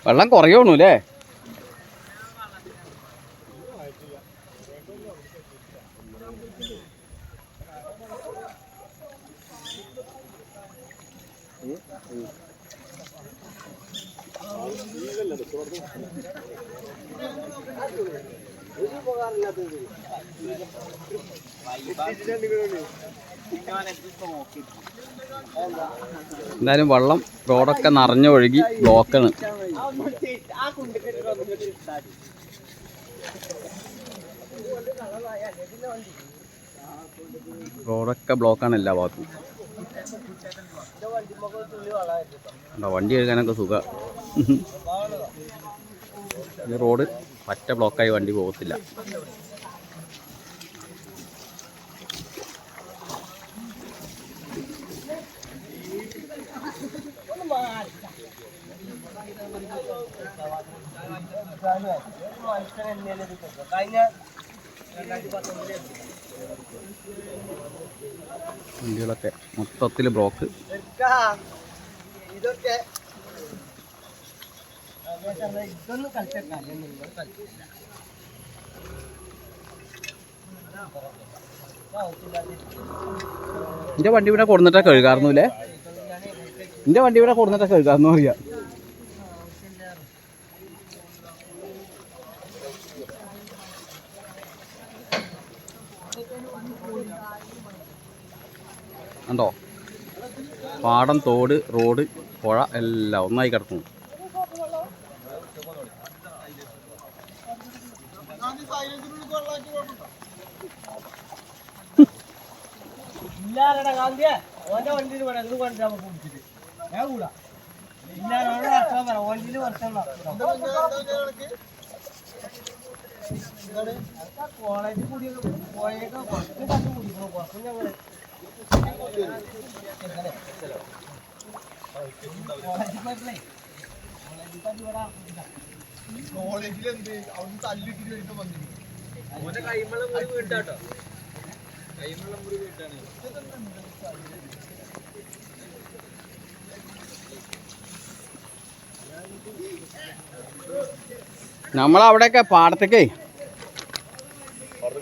വെള്ളം കുറയണു അല്ലേ? എന്തായാലും വെള്ളം റോഡൊക്കെ നിറഞ്ഞൊഴുകി ബ്ലോക്കാണ്. റോഡൊക്കെ ബ്ലോക്കാണ് എല്ലാ ഭാഗത്തും. വണ്ടി കഴുകാനൊക്കെ സുഖ. ഈ റോഡ് പറ്റ ബ്ലോക്കായി വണ്ടി പോകത്തില്ല. വണ്ടികളൊക്കെ മൊത്തത്തിൽ ബ്ലോക്ക്. എൻ്റെ വണ്ടി ഇവിടെ കൊടുന്നിട്ടാ കഴുകാറുന്നു അല്ലേ? എൻ്റെ വണ്ടി ഇവിടെ കൊടുന്നിട്ടാ കഴുകാറുന്നു അറിയാം. കണ്ടോ, പാടം, തോട്, റോഡ്, പുഴ എല്ലാം ഒന്നായി കിടക്കുന്നു. നമ്മളവിടെയൊക്കെ പാടത്തേക്കേ